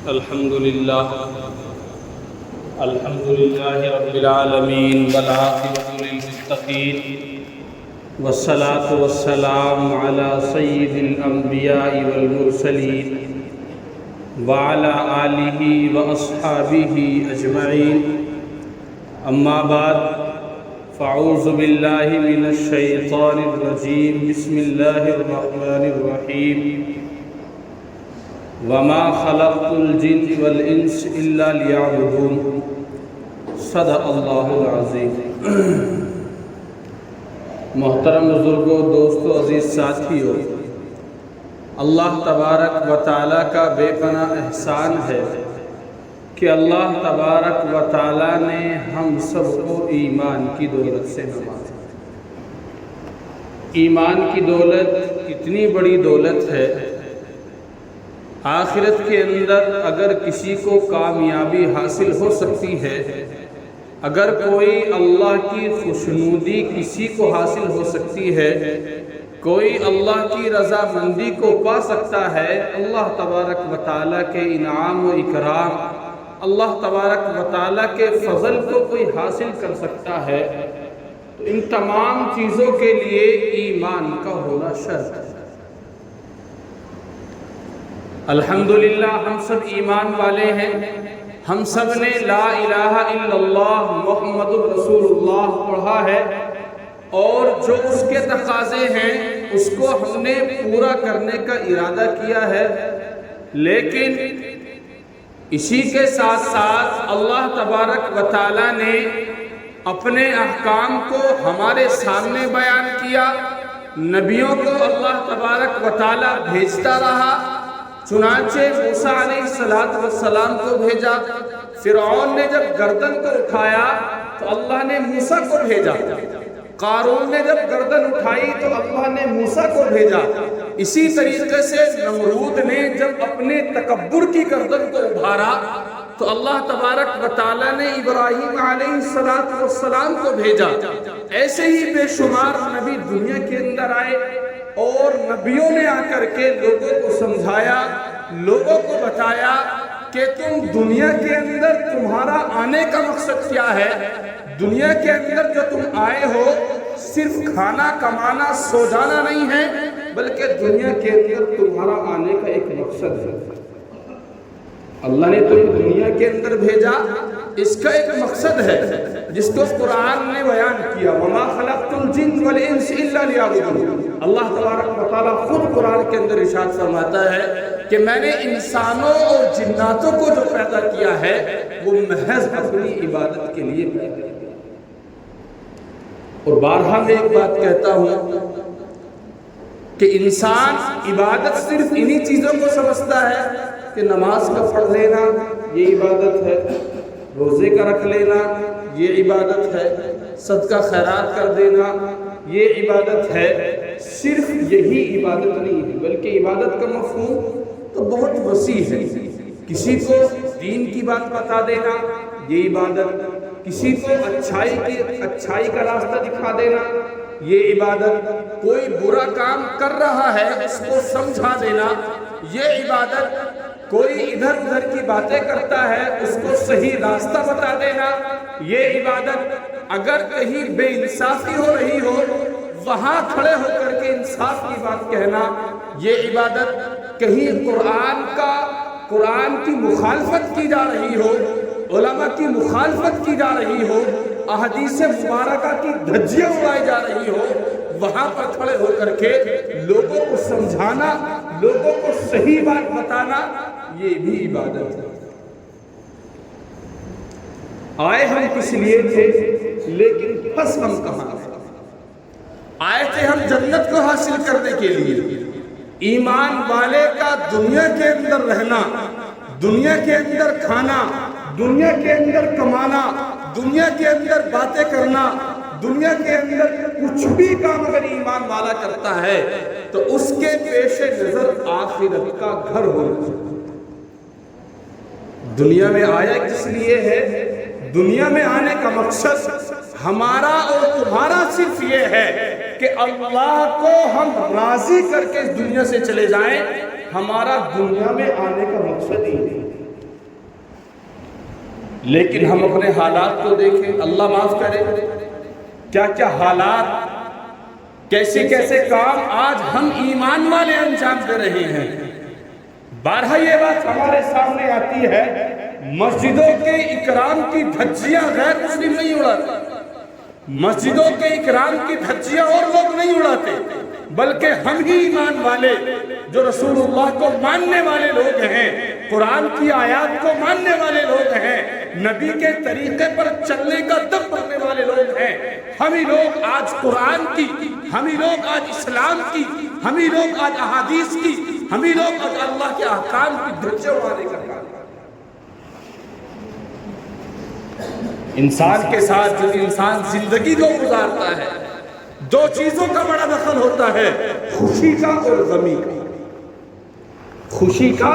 الحمد لله رب العالمين والعاقبة للمتقين والصلاة والسلام على سيد الأنبياء والمرسلين وعلى آله وأصحابه أجمعين أما بعد فأعوذ بالله من الشيطان الرجيم بسم الله الرحمن الرحيم وما خلقت الجن والانس الا ليعبدون صدق اللہ العظیم۔ محترم بزرگوں، دوستوں، عزیز ساتھیوں، اللہ تبارک و تعالیٰ کا بے پناہ احسان ہے کہ اللہ تبارک و تعالیٰ نے ہم سب کو ایمان کی دولت سے نوازا۔ ایمان کی دولت اتنی بڑی دولت ہے، آخرت کے اندر اگر کسی کو کامیابی حاصل ہو سکتی ہے، اگر کوئی اللہ کی خوشنودی کسی کو حاصل ہو سکتی ہے، کوئی اللہ کی رضامندی کو پا سکتا ہے، اللہ تبارک و تعالیٰ کے انعام و اکرام، اللہ تبارک و تعالیٰ کے فضل کو کوئی حاصل کر سکتا ہے، تو ان تمام چیزوں کے لیے ایمان کا ہونا شرط ہے۔ الحمدللہ ہم سب ایمان والے ہیں، ہم سب نے لا الہ الا اللہ محمد رسول اللہ پڑھا ہے، اور جو اس کے تقاضے ہیں اس کو ہم نے پورا کرنے کا ارادہ کیا ہے، لیکن اسی کے ساتھ ساتھ اللہ تبارک و تعالیٰ نے اپنے احکام کو ہمارے سامنے بیان کیا، نبیوں کو اللہ تبارک و تعالیٰ بھیجتا رہا، چنانچہ موسیٰ علیہ السلام کو بھیجا، فرعون نے جب گردن کو اٹھایا تو اللہ نے موسیٰ کو بھیجا، قارون نے جب گردن اٹھائی تو اللہ نے موسیٰ کو بھیجا، اسی طریقے سے نمرود نے جب اپنے تکبر کی گردن کو ابھارا تو اللہ تبارک و تعالیٰ نے ابراہیم علیہ السلام کو بھیجا۔ ایسے ہی بے شمار نبی دنیا کے اندر آئے، اور نبیوں نے آ کر کے لوگوں کو سمجھایا، لوگوں کو بتایا کہ تم دنیا کے اندر تمہارا آنے کا مقصد کیا ہے۔ دنیا کے اندر جو تم آئے ہو صرف کھانا کمانا سو جانا نہیں ہے، بلکہ دنیا کے اندر تمہارا آنے کا ایک مقصد ہے۔ اللہ نے تمہیں دنیا کے اندر بھیجا، اس کا ایک مقصد ہے جس کو قرآن نے بیان کیا، وَمَا خَلَقْتُ الْجِنَّ وَالْإِنسَ إِلَّا لِيَعْبُدُونِ۔ اللہ تبارک و تعالیٰ خود قرآن کے اندر ارشاد فرماتا ہے کہ میں نے انسانوں اور جناتوں کو جو پیدا کیا ہے وہ محض اپنی عبادت کے لیے پیدا کیا۔ اور بارہا میں ایک بات کہتا ہوں کہ انسان عبادت صرف انہی چیزوں کو سمجھتا ہے کہ نماز کا پڑھ لینا یہ عبادت ہے، روزے کا رکھ لینا یہ عبادت ہے، صدقہ خیرات کر دینا یہ عبادت ہے۔ صرف یہی عبادت نہیں ہے، بلکہ عبادت کا مفہوم تو بہت وسیع ہے۔ کسی کو دین کی بات بتا دینا یہ عبادت، کسی کو اچھائی کا راستہ دکھا دینا یہ عبادت، کوئی برا کام کر رہا ہے اس کو سمجھا دینا یہ عبادت، کوئی ادھر ادھر کی باتیں کرتا ہے اس کو صحیح راستہ بتا دینا یہ عبادت، اگر کہیں بے انصافی ہو رہی ہو وہاں کھڑے ہو کر کے انصاف کی بات کہنا یہ عبادت، کہیں قرآن کی مخالفت کی جا رہی ہو، علماء کی مخالفت کی جا رہی ہو، احادیث مبارکہ کی دھجیاں اڑائی جا رہی ہو، وہاں پر کھڑے ہو کر کے لوگوں کو سمجھانا، لوگوں کو صحیح بات بتانا یہ بھی عبادت ہے۔ آئے ہم کس لیے تھے، لیکن پھنس ہم کہاں تھے؟ آئے تھے ہم جنت کو حاصل کرنے کے لیے۔ ایمان والے کا دنیا کے اندر رہنا، دنیا کے اندر کھانا، دنیا کے اندر کمانا، دنیا کے اندر باتیں کرنا، دنیا کے اندر کچھ بھی کام اگر ایمان والا کرتا ہے تو اس کے پیش نظر آخرت کا گھر ہونا چاہیے۔ دنیا میں آیا کس لیے ہے؟ دنیا میں آنے کا مقصد ہمارا اور تمہارا صرف یہ ہے کہ اللہ کو ہم راضی کر کے اس دنیا سے چلے جائیں۔ ہمارا دنیا میں آنے کا مقصد ہی نہیں۔ لیکن ہم اپنے حالات کو دیکھیں، اللہ معاف کرے، کیا کیا حالات، کیسے کیسے کام آج ہم ایمان والے انجام دے رہے ہیں۔ بارہا یہ بات ہمارے سامنے آتی ہے، مسجدوں کے اکرام کی دھجیاں غیر مسلم نہیں اڑاتے، مسجدوں کے اکرام کی دھجیاں اور لوگ نہیں اڑاتے، بلکہ ہم ہی ایمان والے جو رسول اللہ کو ماننے والے لوگ ہیں، قرآن کی آیات کو ماننے والے لوگ ہیں، نبی کے طریقے پر چلنے کا دم کرنے والے لوگ ہیں، ہم ہی لوگ آج قرآن کی، ہم ہی لوگ آج اسلام کی، ہم ہی لوگ آج احادیث کی، ہم ہی لوگ آج اللہ کے احکام کی دھجیاں اڑانے کا کام۔ انسان کے ساتھ جو انسان زندگی کو گزارتا ہے، دو چیزوں کا بڑا دخل ہوتا ہے، خوشی کا اور غمی کا، خوشی کا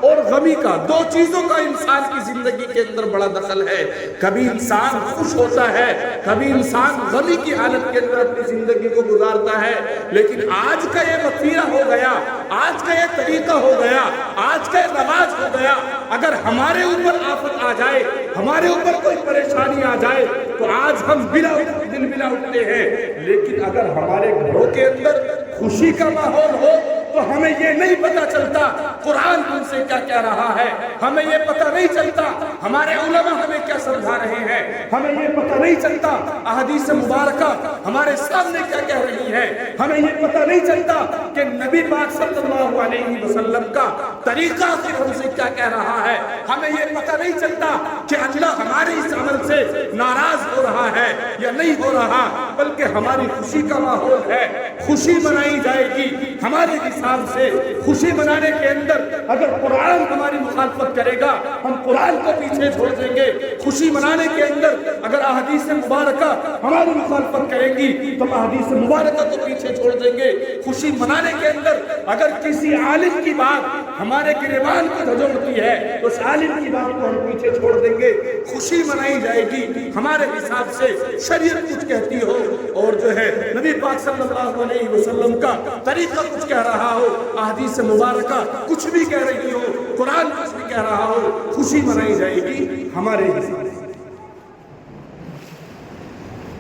اور غمی کا، دو چیزوں کا انسان کی زندگی کے اندر بڑا دخل ہے۔ کبھی انسان خوش ہوتا ہے، کبھی انسان غمی کی حالت کے اندر اپنی زندگی کو گزارتا ہے، لیکن آج کا یہ وسیلہ ہو گیا، آج کا یہ طریقہ ہو گیا، آج کا یہ رواج ہو گیا، اگر ہمارے اوپر آفت آ جائے، ہمارے اوپر کوئی پریشانی آ جائے تو آج ہم دل بلا اٹھتے ہیں، لیکن اگر ہمارے گھروں کے اندر خوشی کا ماحول ہو تو ہمیں یہ نہیں پتا چلتا قرآن ہم سے کیا کہہ رہا ہے، ہمیں یہ پتا نہیں چلتا ہمارے علماء ہمیں کیا سمجھا رہے ہیں، ہمیں یہ پتا نہیں چلتا احادیث مبارکہ ہمارے سامنے کیا کہہ رہی ہے، ہمیں یہ پتا نہیں چلتا کہ نبی پاک صلی اللہ علیہ وسلم کا طریقہ آخر ہم سے کیا کہہ رہا ہے، ہمیں یہ پتا نہیں چلتا کہ اللہ ہمارے اس عمل سے ناراض ہو رہا ہے یا نہیں ہو رہا، بلکہ ہماری خوشی کا ماحول ہے، خوشی منائی جائے گی ہمارے حساب سے۔ خوشی منانے کے اندر اگر قرآن ہماری مخالفت کرے گا ہم قرآن کو پیچھے چھوڑ دیں گے، خوشی منانے کے اندر اگر احادیث مبارکہ ہماری مخالفت کریں گی تو احادیث مبارکہ کو پیچھے چھوڑ دیں گے، خوشی منانے کے اندر اگر کسی عالم کی بات ہمارے گریبان کو جھنجھوڑتی ہے تو اس عالم کی بات کو ہم پیچھے چھوڑ دیں گے، خوشی منائی جائے گی ہمارے حساب سے، شریعت کچھ کہتی ہو اور جو ہے نبی پاک صلی اللہ علیہ وسلم کا طریقہ کچھ کہہ رہا ہو، احادیث مبارکہ کچھ بھی کہہ رہی ہو، قرآن کچھ بھی کہہ رہا ہو، خوشی منائی جائے گی ہمارے حساب سے۔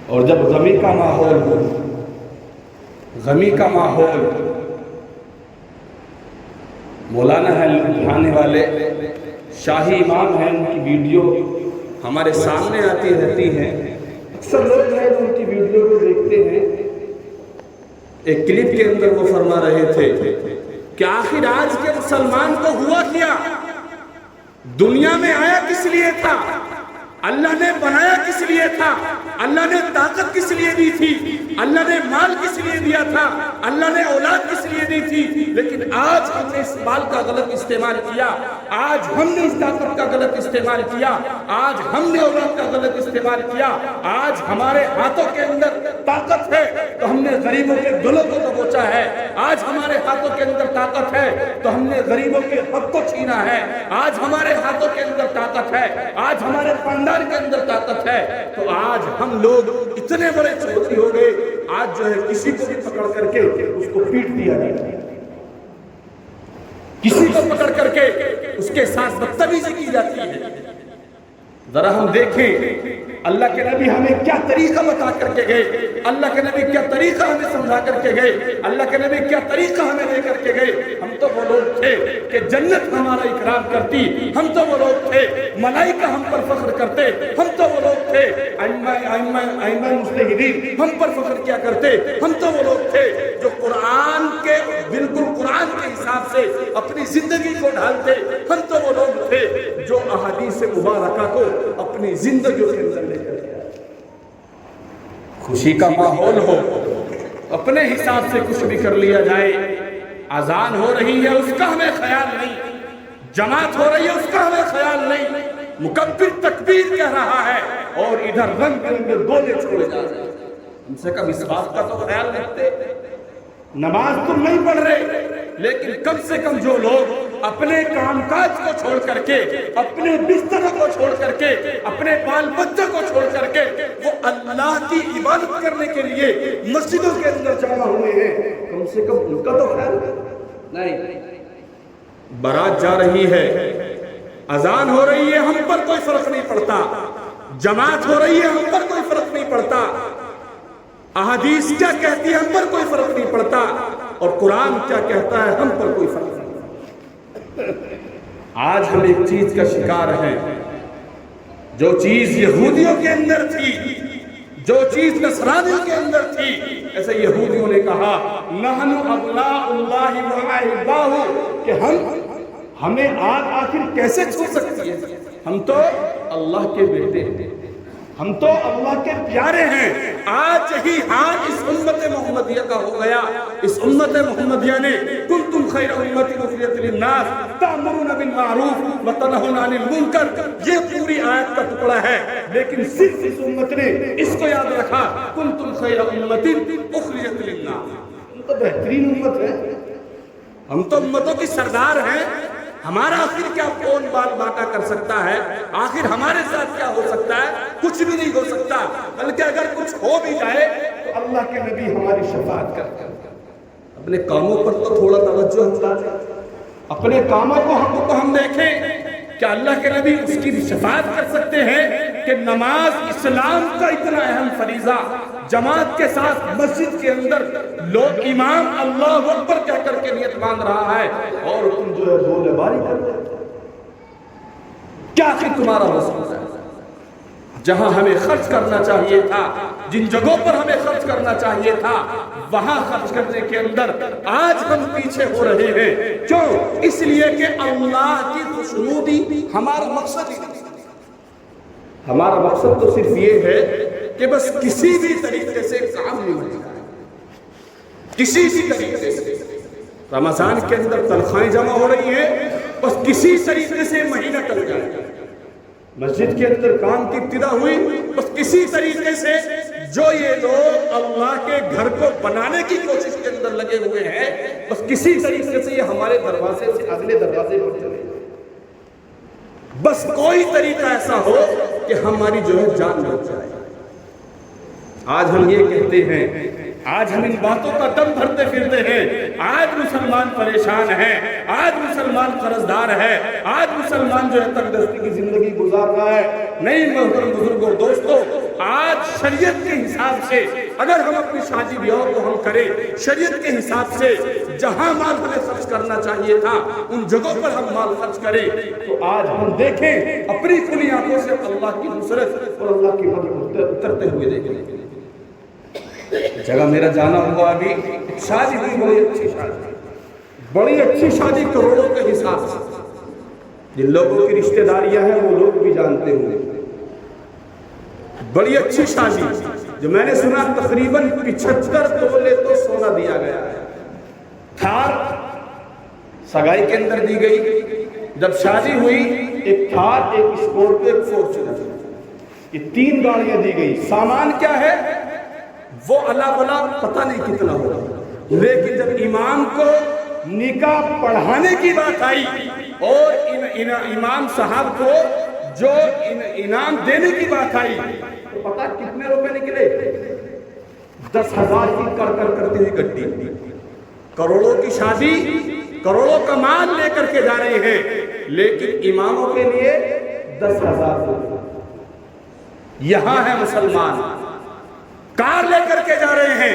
اور جب غمی کا ماحول ہو، غمی کا ماحول، مولانا ہے لدھیانے والے شاہی امام ہیں، ان کی ویڈیو ہمارے سامنے آتی رہتی ہیں، اکثر لوگ ہیں ان کی ویڈیو کو دیکھتے ہیں۔ ایک کلپ کے اندر وہ فرما رہے تھے کہ آخر آج کے مسلمان کو ہوا کیا، دنیا میں آیا کس لیے تھا، اللہ نے بنایا کس لیے تھا، اللہ نے طاقت کس لیے دی تھی، اللہ نے مال کس لیے دیا تھا، اللہ نے اولاد کس لیے دی تھی، لیکن آج ہم نے اس مال کا غلط استعمال کیا، آج ہم نے اس طاقت کا غلط استعمال کیا، آج ہم نے اولاد کا غلط استعمال کیا، آج ہمارے ہاتھوں کے اندر طاقت ہے تو ہم نے غریبوں کے دلوں کو دبوچا ہے، آج ہمارے ہاتھوں کے اندر طاقت ہے تو ہم نے غریبوں کے حق کو چھینا ہے، آج ہمارے ہاتھوں کے اندر طاقت ہے، آج ہمارے خاندان کے اندر طاقت ہے، تو آج ہم لوگ اتنے بڑے چوٹی ہو گئے، آج جو ہے کسی کو بھی پکڑ کر کے اس کو پیٹ دیا جائے، کسی کو پکڑ کر کے اس کے ساتھ بدتمیزی کی جاتی ہے۔ ذرا ہم دیکھیں اللہ کے نبی ہمیں کیا طریقہ بتا کر کے گئے، اللہ کے نبی کیا طریقہ ہمیں سمجھا کر کے گئے، اللہ کے نبی کیا طریقہ ہمیں دے کر کے گئے۔ ہم تو وہ لوگ تھے کہ جنت ہمارا اکرام کرتی، ہم تو وہ لوگ تھے ملائکہ ہم پر فخر کرتے، ہم تو وہ لوگ تھے ائمہ مجتہدین ہم پر فخر کیا کرتے، ہم تو وہ لوگ تھے جو قرآن کے بالکل قرآن کے حساب سے اپنی زندگی کو ڈھالتے، ہم تو وہ لوگ تھے جو احادیث مبارکہ کو اپنی زندگیوں کے اندر لے کر گیا۔ خوشی کا ماحول ہو، اپنے حساب سے کچھ بھی کر لیا جائے، اذان ہو رہی ہے اس کا ہمیں خیال نہیں، جماعت ہو رہی ہے اس کا ہمیں خیال نہیں، مکبر تکبیر کہہ رہا ہے اور ادھر رنگ برنگے گولے چھوڑے جا رہے ہیں، ہم سے کب اس بات کا تو خیال رکھتے؟ نماز تم نہیں پڑھ رہے، لیکن کم سے کم جو لوگ اپنے کام کاج کو چھوڑ کر کے، اپنے بستروں کو چھوڑ کر کے، اپنے بال بچوں کو چھوڑ کر کے وہ اللہ کی عبادت کرنے کے لیے مسجدوں کے اندر جمع ہوئے ہیں، کم سے کم ان کا تو خیال نہیں۔ بارات جا رہی ہے، اذان ہو رہی ہے ہم پر کوئی فرق نہیں پڑتا، جماعت ہو رہی ہے ہم پر کوئی فرق نہیں پڑتا، احادیث کیا کہتی ہے ہم پر کوئی فرق نہیں پڑتا، اور قرآن کیا کہتا ہے ہم پر کوئی فرق نہیں پڑتا۔ آج ہم ایک چیز کا شکار ہیں، جو چیز یہودیوں کے اندر تھی، جو چیز نصرانیوں کے اندر تھی، ایسے یہودیوں نے کہا نحن ابناء اللہ و احباؤہ، کہ ہمیں آگ آخر کیسے چھو سکتی ہے، ہم تو اللہ کے بیٹے ہیں، ہم تو اللہ کے پیارے ہیں۔ آج ہی حال اس امت محمدیہ کا ہو گیا۔ اس امت محمدیہ نے کنتم خیر امت اخرجت للناس تأمرون بالمعروف وتنہون عن المنکر، یہ پوری آیت کا ٹکڑا ہے، لیکن صرف اس امت نے اس کو یاد رکھا کنتم خیر امت اخرجت للناس۔ ہم تو بہترین امت ہے، ہم تو امتوں کی سردار ہیں، ہمارا آخر کیا کون بال باٹا کر سکتا ہے، آخر ہمارے ساتھ کیا ہو سکتا ہے، کچھ بھی نہیں ہو سکتا، بلکہ اگر کچھ ہو بھی جائے تو اللہ کے نبی ہماری شفاعت کرتے ہیں۔ اپنے کاموں پر تو تھوڑا توجہ ہم ڈالیں، اپنے کاموں کو ہم دیکھیں، کیا اللہ کے نبی اس کی شفاعت کر سکتے ہیں کہ نماز اسلام کا اتنا اہم فریضہ، جماعت کے ساتھ مسجد کے اندر لوگ امام اللہ اکبر کہہ کر کے نیت باندھ رہا ہے اور تم جو ہے بولے باری کر رہے ہو، کیا آخر تمہارا مسئلہ ہے؟ جہاں ہمیں خرچ کرنا چاہیے تھا، جن جگہوں پر ہمیں خرچ کرنا چاہیے تھا، وہاں خرچ کرنے کے اندر آج ہم پیچھے ہو رہے ہیں۔ کیوں؟ اس لیے کہ اللہ کی خوشنودی ہمارا مقصد ہی نہیں۔ ہمارا مقصد تو صرف یہ ہے کہ بس کسی بھی طریقے سے کام نہیں ہو جائے، کسی بھی طریقے سے۔ رمضان کے اندر تنخواہیں جمع ہو رہی ہیں، بس کسی طریقے سے مہینہ ٹل جائے۔ مسجد کے اندر کام کی ابتدا ہوئی، بس کسی طریقے سے جو یہ لوگ اللہ کے گھر کو بنانے کی کوشش کے اندر لگے ہوئے ہیں، بس کسی طریقے سے یہ ہمارے دروازے سے اگلے دروازے پر چلے، بس کوئی طریقہ ایسا ہو کہ ہماری جو ہے جان بچ جائے۔ آج ہم یہ کہتے ہیں، آج ہم ان باتوں کا دم بھرتے پھرتے ہیں، آج مسلمان پریشان ہیں، آج مسلمان قرضدار ہے، آج مسلمان جو ہے تنگ دستی کی زندگی گزار رہا ہے۔ نہیں محترم بزرگوں اور دوستوں، آج شریعت کے حساب سے اگر ہم اپنی شادی بیاہ کو ہم کریں، شریعت کے حساب سے جہاں مال ہمیں خرچ کرنا چاہیے تھا ان جگہوں پر ہم مال خرچ کریں، تو آج ہم دیکھیں اپنی کھلی آنکھوں سے اللہ کی نصرت اور اللہ کی مدد اترتے ہوئے دیکھیں۔ جگہ میرا جانا ہوا ابھی شادی ہوئی، بڑی اچھی شادی کروڑوں کے حساب سے، جن لوگوں کی رشتہ داریاں ہیں وہ لوگ بھی جانتے ہوں، بڑی اچھی شادی جو میں نے سنا تقریباً 75 تولے تو سونا دیا گیا ہے۔ تھار سگائی کے اندر دی گئی، جب شادی ہوئی ایک تھار، ایک اسکورپیو، ایک فورچونر، یہ 3 گاڑیاں دی گئی۔ سامان کیا ہے وہ اللہ بلا پتہ نہیں کتنا ہوگا، لیکن جب امام کو نکاح پڑھانے کی بات آئی اور امام صاحب کو جو انعام دینے کی بات آئی تو پتہ کتنے روپے نکلے؟ 10,000 کی کرتی ہوئی گڈی۔ کروڑوں کی شادی، کروڑوں کا مال لے کر کے جا رہے ہیں، لیکن اماموں کے لیے 10,000 روپے۔ یہاں ہے مسلمان، کار لے کر کے جا رہے ہیں،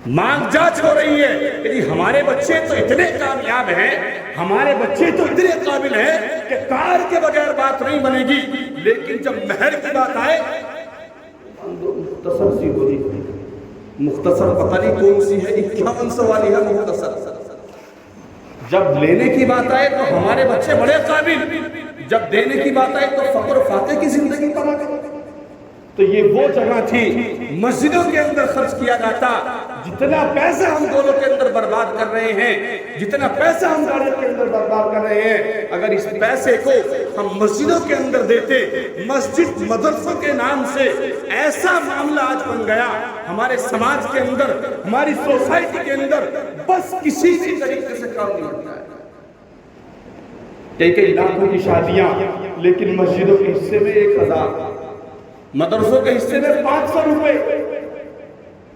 مانگ جاچ ہو رہی ہے کہ ہمارے بچے تو اتنے کامیاب ہیں، ہمارے بچے تو اتنے قابل ہیں کہ کار کے بغیر بات نہیں بنے گی، لیکن جب مہر کی بات آئے مختصر سی ہو رہی، مختصر پتہ نہیں کون سی ہے، 5100 والی ہے مختصر۔ جب لینے کی بات آئے تو ہمارے بچے بڑے قابل، جب دینے کی بات آئے تو فقر و فاقے کی زندگی پڑا گئی۔ تو یہ وہ جگہ تھی مسجدوں کے اندر خرچ کیا جاتا، جتنا پیسہ ہم دونوں کے اندر برباد کر رہے ہیں، جتنا پیسہ ہم گاڑیوں کے اندر برباد کر رہے ہیں، اگر اس پیسے کو ہم مسجدوں کے اندر دیتے، مسجد مدرسوں کے نام سے ایسا معاملہ آج بن گیا ہمارے سماج کے اندر، ہماری سوسائٹی کے اندر، بس کسی بھی طریقے سے کام نہیں ہوتا ہے۔ کئی لاکھوں کی شادیاں، لیکن مسجدوں کے حصے میں 1000، مدرسوں کے حصے میں 500 روپے،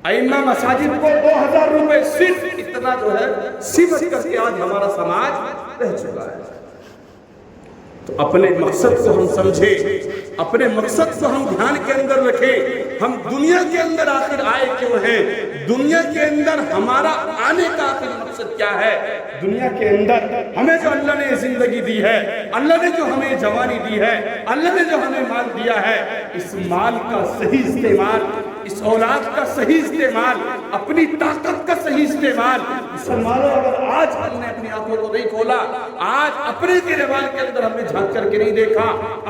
ائمہ مساجد کو 2000 روپے، صرف اتنا جو ہے صفت کر کے آج ہمارا سماج رہ چکا ہے۔ تو اپنے مقصد کو ہم سمجھیں، اپنے مقصد کو ہم دھیان کے اندر رکھیں. ہم دنیا کے اندر آخر آئے کیوں ہیں؟ دنیا کے اندر ہمارا آنے کا آخر مقصد کیا ہے؟ دنیا کے اندر ہمیں جو اللہ نے زندگی دی ہے، اللہ نے جو ہمیں جوانی دی ہے، اللہ نے جو ہمیں مال دیا ہے، اس مال کا صحیح استعمال، اس اولاد کا صحیح استعمال، اپنی طاقت کا صحیح استعمال. مسلمانوں، اگر آج ہم نے اپنی آنکھوں کو نہیں کھولا، آج اپنے گریبان کے اندر ہم نے جھانک کر کے نہیں دیکھا،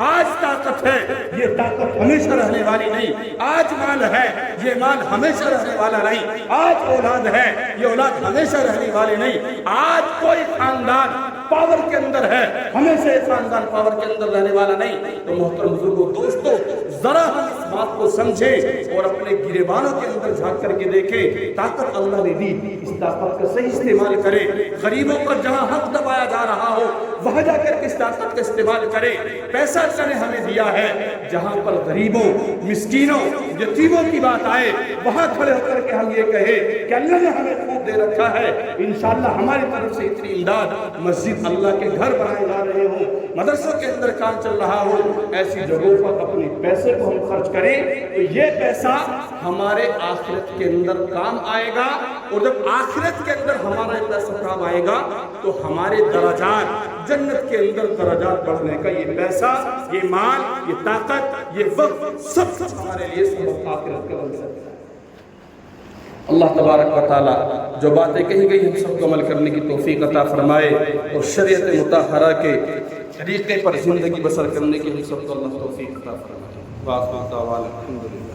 آج طاقت ہے، یہ طاقت ہمیشہ رہنے والی نہیں. آج مال ہے، یہ مال ہمیشہ رہنے والا نہیں. آج اولاد ہے، یہ اولاد ہمیشہ رہنے والی نہیں. آج کوئی خاندان پاور کے اندر ہے، ہمیشہ یہ خاندان پاور کے اندر رہنے والا نہیں. تو محترم بزرگوں، دوستو، ذرا ہم اس بات کو سمجھیں اور اپنے گریبانوں کے اندر جھانک کر کے دیکھیں. طاقت اللہ نے دی، اس طاقت کا صحیح استعمال کریں. غریبوں پر جہاں حق دبایا جا رہا ہو وہاں جا کر کے اس طاقت کا استعمال کریں. پیسہ اللہ نے ہمیں دیا ہے، جہاں پر غریبوں، مسکینوں، یتیموں کی بات آئے وہاں کھڑے ہو کر کے ہم یہ کہیں کہ اللہ نے ہمیں خوب دے رکھا ہے، انشاءاللہ ہماری طرف سے اتنی امداد. مسجد اللہ کے گھر بنائے جا رہے ہوں، مدرسوں کے اندر کام چل رہا ہو، ایسی جگہوں پر اپنے پیسے کو ہم خرچ کریں تو یہ پیسہ ہمارے آخرت کے اندر کام آئے گا. اور جب آخرت کے اندر ہمارا یہ پیسہ کام آئے گا تو ہمارے درجات، جنت کے اندر درجات بڑھنے کا یہ پیسہ، یہ مال، یہ طاقت، یہ وقت سب ہمارے لیے سبب آخرت کا بن سکتا ہے. اللہ تبارک و تعالی جو باتیں کہی گئی ہم سب کو عمل کرنے کی توفیق عطا فرمائے اور شریعت مطہرہ کے طریقے پر زندگی بسر کرنے کی ہم سب کو اللہ توفیق عطا فرمائے. وآخر دعوانا الحمدللہ.